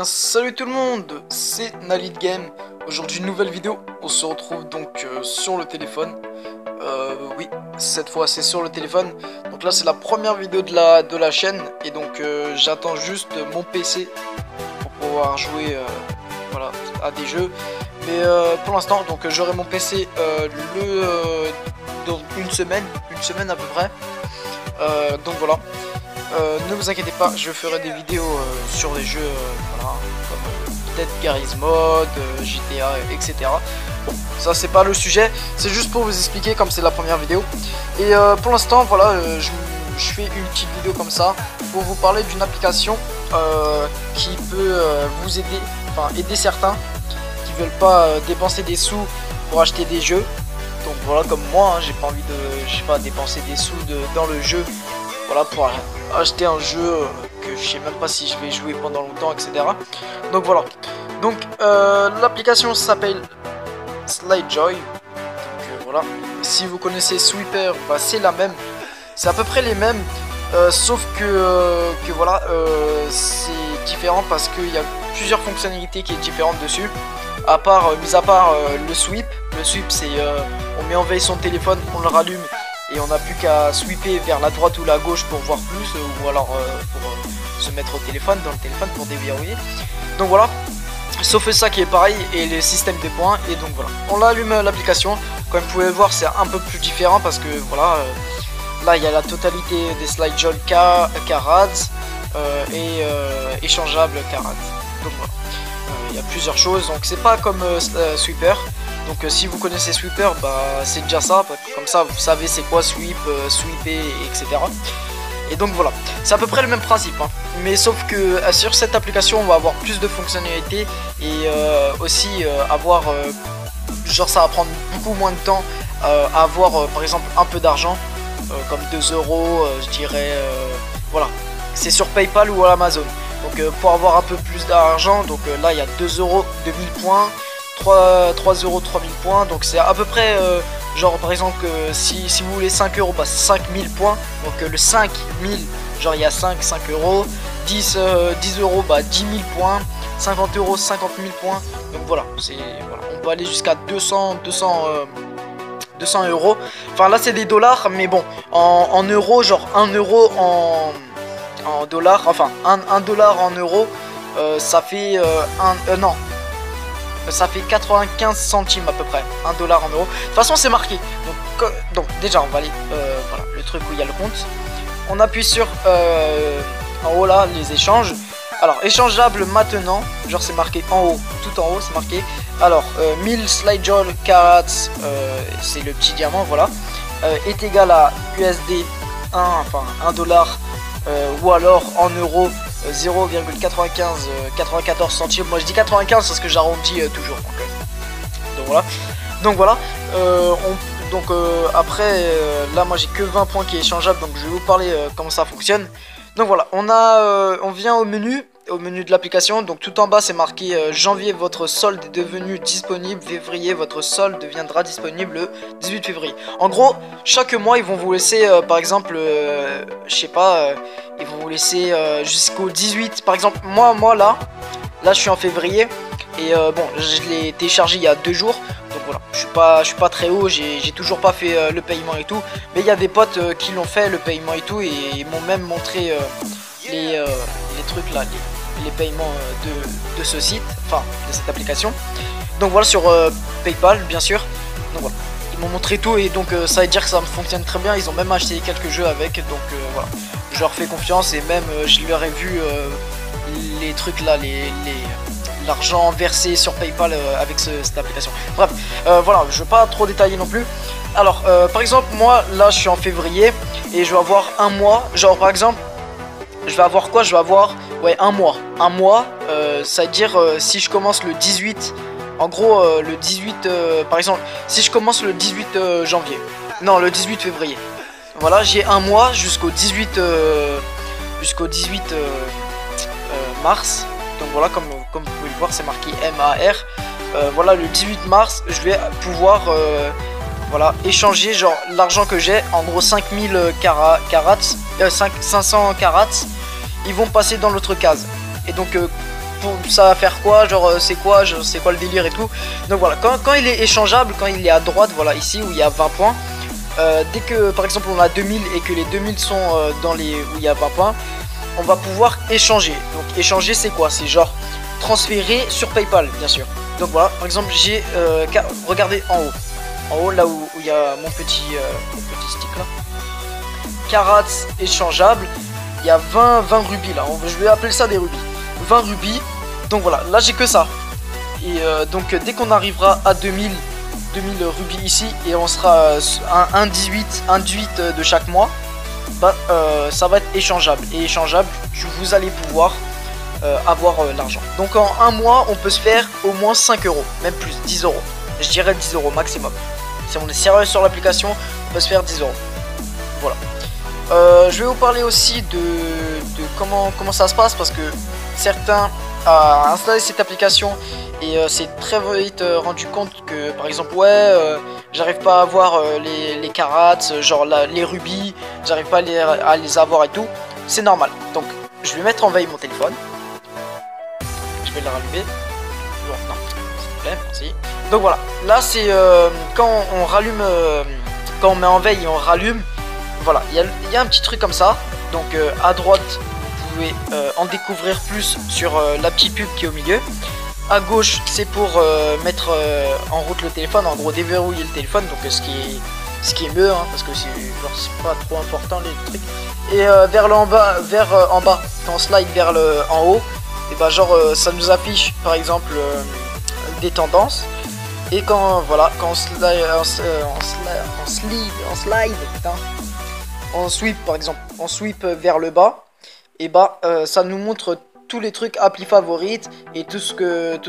Salut tout le monde, c'est Nalid Game. Aujourd'hui une nouvelle vidéo, on se retrouve donc sur le téléphone. Oui, cette fois c'est sur le téléphone. Donc là c'est la première vidéo de la chaîne. Et donc j'attends juste mon PC pour pouvoir jouer voilà, à des jeux. Mais pour l'instant, donc j'aurai mon PC dans une semaine à peu près. Donc voilà. Ne vous inquiétez pas, je ferai des vidéos sur les jeux, voilà, comme peut-être Garry's Mod, GTA, etc. Bon, ça c'est pas le sujet, c'est juste pour vous expliquer comme c'est la première vidéo. Et pour l'instant, voilà, je fais une petite vidéo comme ça pour vous parler d'une application qui peut vous aider, enfin aider certains qui veulent pas dépenser des sous pour acheter des jeux. Donc voilà, comme moi, hein, j'ai pas envie de, je sais pas, dépenser des sous dans le jeu. Voilà, pour acheter un jeu que je sais même pas si je vais jouer pendant longtemps, etc. Donc voilà. Donc l'application s'appelle Slidejoy. Donc voilà. Si vous connaissez Sweeper, bah, c'est la même. C'est à peu près les mêmes. Sauf que voilà, c'est différent parce qu'il y a plusieurs fonctionnalités qui est différentes dessus. Mis à part le sweep. Le sweep, c'est on met en veille son téléphone, on le rallume. Et on n'a plus qu'à sweeper vers la droite ou la gauche pour voir plus, ou alors pour se mettre au téléphone, dans le téléphone pour déverrouiller. Donc voilà, sauf ça qui est pareil, et le système de points. Et donc voilà, on allume l'application. Comme vous pouvez le voir, c'est un peu plus différent parce que voilà, là il y a la totalité des Slidejoy Carats et échangeables Carats. Donc voilà, il y a plusieurs choses, donc c'est pas comme Sweeper. Donc si vous connaissez Sweeper, bah c'est déjà ça, comme ça vous savez c'est quoi sweep, sweeper, etc. Et donc voilà, c'est à peu près le même principe, hein. Mais sauf que sur cette application on va avoir plus de fonctionnalités et aussi avoir, genre ça va prendre beaucoup moins de temps à avoir par exemple un peu d'argent, comme 2 €, je dirais, voilà, c'est sur PayPal ou à Amazon. Donc pour avoir un peu plus d'argent, donc là il y a 2 € de 1000 points. 3 € 3000 points, donc c'est à peu près genre par exemple si vous voulez 5 €, bah c'est 5000 points. Donc le 5000, genre il y a 5 €, 10 €, bah 10 000 points, 50 € 50 000 points. Donc voilà, voilà, on peut aller jusqu'à 200 €. Enfin là c'est des dollars, mais bon en euros, genre 1 € en dollars, enfin 1 dollar en euros, ça fait non, ça fait 95 centimes à peu près, 1 dollar en euros. De toute façon c'est marqué. Donc déjà on va aller, voilà, le truc où il y a le compte. On appuie sur en haut là, les échanges. Alors échangeable maintenant, genre c'est marqué en haut, tout en haut c'est marqué. Alors 1000 Slidejoy Carats, c'est le petit diamant, voilà, est égal à USD 1, enfin 1 dollar, ou alors en euros 0,94 centimes. Moi je dis 95 parce que j'arrondis toujours. Donc voilà. Après là moi j'ai que 20 points qui est échangeable, donc je vais vous parler comment ça fonctionne. Donc voilà, on vient au menu de l'application. Donc tout en bas c'est marqué janvier, votre solde est devenu disponible. Février, votre solde deviendra disponible le 18 février. En gros, chaque mois ils vont vous laisser par exemple, je sais pas, ils vont vous laisser jusqu'au 18. Par exemple, moi là je suis en février. Et bon, je l'ai téléchargé il y a 2 jours. Donc voilà, je suis pas très haut, j'ai toujours pas fait le paiement et tout. Mais il y a des potes qui l'ont fait, le paiement et tout. Et ils m'ont même montré les trucs là, les paiements de ce site, enfin de cette application. Donc voilà, sur PayPal bien sûr. Donc voilà, ils m'ont montré tout. Et donc ça veut dire que ça me fonctionne très bien. Ils ont même acheté quelques jeux avec. Donc voilà, je leur fais confiance. Et même je leur ai vu les trucs là, l'argent versé sur PayPal avec cette application. Bref, voilà, je vais pas trop détailler non plus. Alors, par exemple, moi, là, je suis en février et je vais avoir un mois. Genre, par exemple, je vais avoir quoi? Je vais avoir, ouais, un mois. Un mois, ça veut dire si je commence le 18, en gros, le 18, par exemple, si je commence le 18 janvier, non, le 18 février. Voilà, j'ai un mois jusqu'au 18, mars. Donc voilà, comme vous pouvez le voir, c'est marqué MAR. Voilà, le 18 mars, je vais pouvoir voilà, échanger genre l'argent que j'ai, en gros 5000 500 carats, ils vont passer dans l'autre case. Et donc ça va faire quoi, genre c'est quoi le délire et tout. Donc voilà, quand il est échangeable, quand il est à droite, voilà, ici où il y a 20 points, dès que par exemple on a 2000 et que les 2000 sont dans les où il y a 20 points, on va pouvoir échanger. Donc échanger c'est quoi? C'est genre transférer sur PayPal, bien sûr. Donc voilà, par exemple j'ai regardez en haut là où il y a mon petit stick là, carats échangeable, il y a 20 rubis là, je vais appeler ça des rubis, 20 rubis. Donc voilà, là j'ai que ça. Et donc dès qu'on arrivera à 2000 rubis ici et on sera un 18 de chaque mois, bah ça va être échangeable. Et échangeable, vous allez pouvoir avoir l'argent. Donc en un mois on peut se faire au moins 5 euros, même plus, 10 euros. Je dirais 10 euros maximum. Si on est sérieux sur l'application, on peut se faire 10 euros. Voilà. Je vais vous parler aussi de comment ça se passe, parce que certains ont installé cette application et c'est très vite rendu compte que par exemple j'arrive pas à avoir les carats, genre les rubis, j'arrive pas à les avoir et tout. C'est normal. Donc je vais mettre en veille mon téléphone. Je vais le rallumer. Bon, non, s'il vous plaît, merci. Donc voilà, là c'est quand on rallume, quand on met en veille et on rallume, voilà, il y a un petit truc comme ça. Donc à droite, vous pouvez en découvrir plus sur la petite pub qui est au milieu. À gauche, c'est pour mettre en route le téléphone, en gros déverrouiller le téléphone, donc ce qui est mieux, hein, parce que c'est pas trop important les trucs. Et vers en bas, quand on slide vers en haut, et bah genre ça nous affiche par exemple des tendances. Et quand voilà, quand on sweep par exemple, on sweep vers le bas, et bah ça nous montre tous les trucs appli favorite et tout ce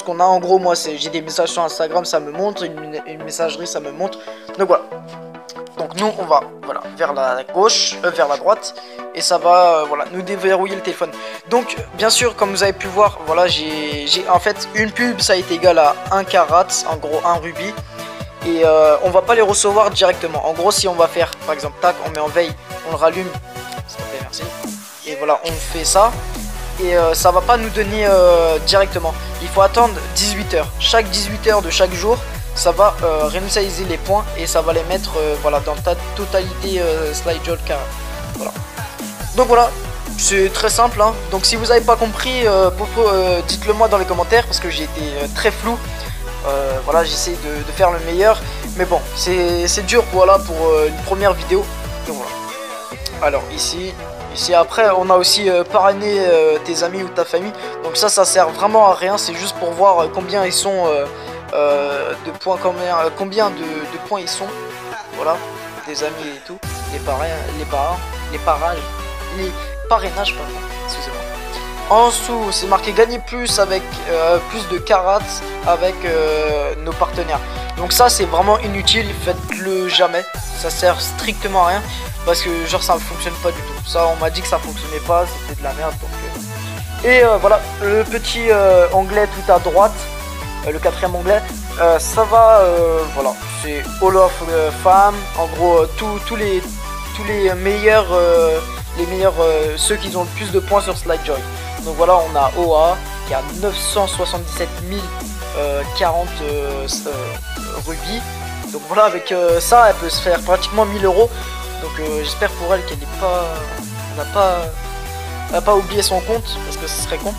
qu'on a. En gros, moi j'ai des messages sur Instagram, ça me montre une messagerie, ça me montre. Donc voilà. Donc nous on va voilà vers la gauche, vers la droite, et ça va voilà nous déverrouiller le téléphone. Donc bien sûr, comme vous avez pu voir, voilà j'ai en fait une pub, ça a été égal à 1 carat, en gros 1 rubis, et on va pas les recevoir directement. En gros, si on va faire par exemple tac, on met en veille, on le rallume, s'il te plaît, merci, et voilà on fait ça, et ça va pas nous donner directement. Il faut attendre 18 heures. Chaque 18 heures de chaque jour, ça va réinitialiser les points et ça va les mettre voilà dans ta totalité SlideJoy car voilà. Donc voilà, c'est très simple, hein. Donc si vous n'avez pas compris, dites-le moi dans les commentaires, parce que j'ai été très flou. Voilà, j'essaie de faire le meilleur, mais bon, c'est dur, voilà, pour une première vidéo. Donc voilà. Alors ici après on a aussi parrainé tes amis ou ta famille. Donc ça sert vraiment à rien, c'est juste pour voir combien ils sont de points, combien de points ils sont. Voilà, des amis et tout, les parrainages, pardon, excusez-moi. En dessous c'est marqué gagner plus avec plus de carats avec nos partenaires. Donc ça c'est vraiment inutile, faites-le jamais, ça sert strictement à rien, parce que genre ça ne fonctionne pas du tout. Ça on m'a dit que ça fonctionnait pas, c'était de la merde. Donc, et voilà, le petit onglet tout à droite, le 4e onglet, ça va, voilà, c'est All of Fame, en gros tous les meilleurs, ceux qui ont le plus de points sur SlideJoy. Donc voilà, on a OA qui a 977 040 rubis. Donc voilà, avec ça elle peut se faire pratiquement 1000 euros. Donc j'espère pour elle qu'elle n'a pas oublié son compte, parce que ce serait con.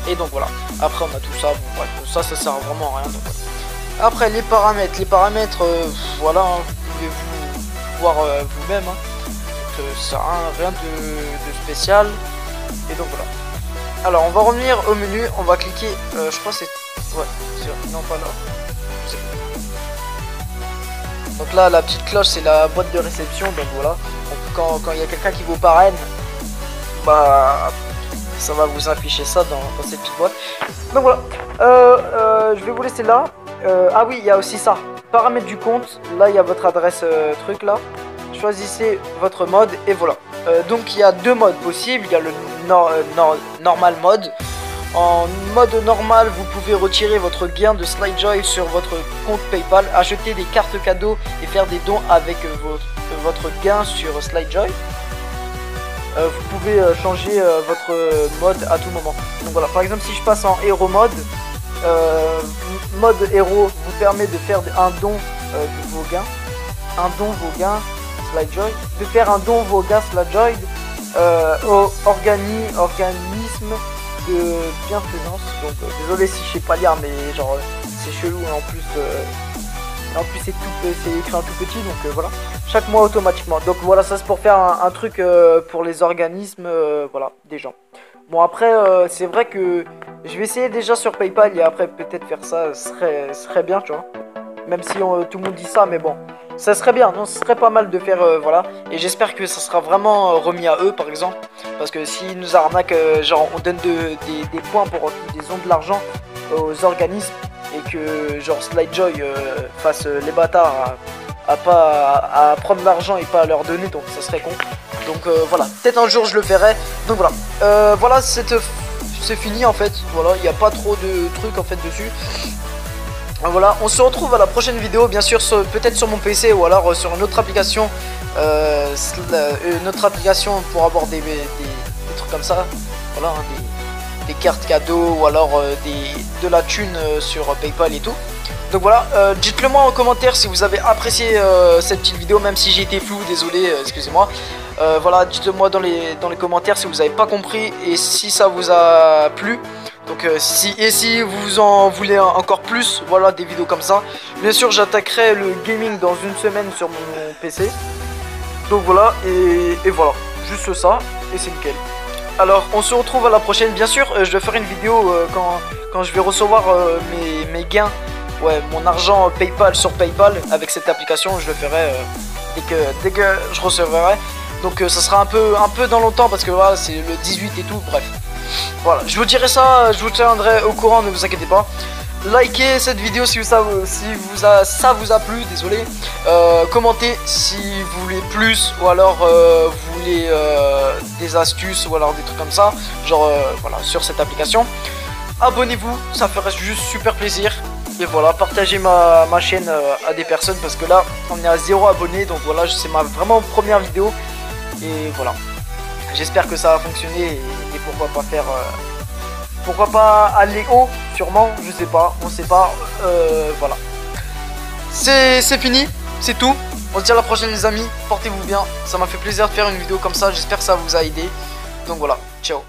Et donc voilà, après on a tout ça, bon, bref, ça sert vraiment à rien. Donc, voilà. Après les paramètres, voilà, hein, vous pouvez vous voir vous-même, hein. Ça sert à rien de spécial. Et donc voilà. Alors on va revenir au menu, on va cliquer, je crois c'est... Ouais, non pas là. Donc là la petite cloche c'est la boîte de réception, donc voilà. Donc, quand il y a quelqu'un qui vous parraine, bah ça va vous afficher ça dans cette petite boîte. Donc voilà, je vais vous laisser là. Ah oui, il y a aussi ça, paramètres du compte. Là il y a votre adresse truc là. Choisissez votre mode et voilà. Donc il y a deux modes possibles. Il y a le normal mode. En mode normal, vous pouvez retirer votre gain de SlideJoy sur votre compte PayPal, acheter des cartes cadeaux et faire des dons avec votre gain sur SlideJoy. vous pouvez changer votre mode à tout moment. Donc voilà, par exemple si je passe en héros mode, mode héros vous permet de faire un don de vos gains, Slidejoy, de faire un don vos gains Slidejoy au organisme de bienfaisance. Donc désolé si je sais pas lire, mais genre c'est chelou hein, en plus c'est écrit en tout petit, donc voilà, chaque mois automatiquement. Donc voilà, ça c'est pour faire un truc pour les organismes voilà, des gens. Bon après c'est vrai que je vais essayer déjà sur PayPal et après peut-être faire ça serait bien, tu vois. Même si tout le monde dit ça, mais bon, ça serait bien, non, ce serait pas mal de faire, voilà. Et j'espère que ça sera vraiment remis à eux, par exemple. Parce que s'ils nous arnaquent, genre on donne des points pour qu'ils ont de l'argent aux organismes. Et que genre Slidejoy fasse les bâtards à prendre l'argent et pas à leur donner, donc ça serait con. Donc voilà, peut-être un jour je le ferai. Donc voilà, voilà, c'est fini en fait. Voilà, il n'y a pas trop de trucs en fait dessus. Voilà, on se retrouve à la prochaine vidéo, bien sûr, peut-être sur mon PC ou alors sur une autre application. Pour avoir des trucs comme ça. Voilà, hein, des cartes cadeaux ou alors de la thune sur PayPal et tout. Donc voilà, dites-le moi en commentaire si vous avez apprécié cette petite vidéo, même si j'ai été flou, désolé, excusez-moi. Voilà, dites-le moi dans les commentaires si vous n'avez pas compris et si ça vous a plu. Donc si vous en voulez encore plus, voilà, des vidéos comme ça. Bien sûr, j'attaquerai le gaming dans une semaine sur mon PC. Donc voilà, et voilà, juste ça, et c'est nickel. Alors, on se retrouve à la prochaine. Bien sûr, je ferai une vidéo quand je vais recevoir mes gains, ouais, mon argent PayPal sur PayPal avec cette application. Je le ferai dès que je recevrai. Donc ça sera un peu dans longtemps parce que voilà, c'est le 18 et tout, bref. Voilà, je vous dirai ça, je vous tiendrai au courant, ne vous inquiétez pas. Likez cette vidéo si ça vous a plu, désolé. Commentez si vous voulez plus ou alors vous voulez des astuces ou alors des trucs comme ça, genre voilà, sur cette application. Abonnez-vous, ça ferait juste super plaisir. Et voilà, partagez ma chaîne à des personnes parce que là on est à 0 abonnés, donc voilà, c'est ma vraiment première vidéo. Et voilà, j'espère que ça va fonctionner et pourquoi pas faire pourquoi pas aller haut, sûrement, je sais pas, on sait pas, voilà. C'est fini, c'est tout. On se dit à la prochaine les amis, portez-vous bien, ça m'a fait plaisir de faire une vidéo comme ça, j'espère que ça vous a aidé. Donc voilà, ciao.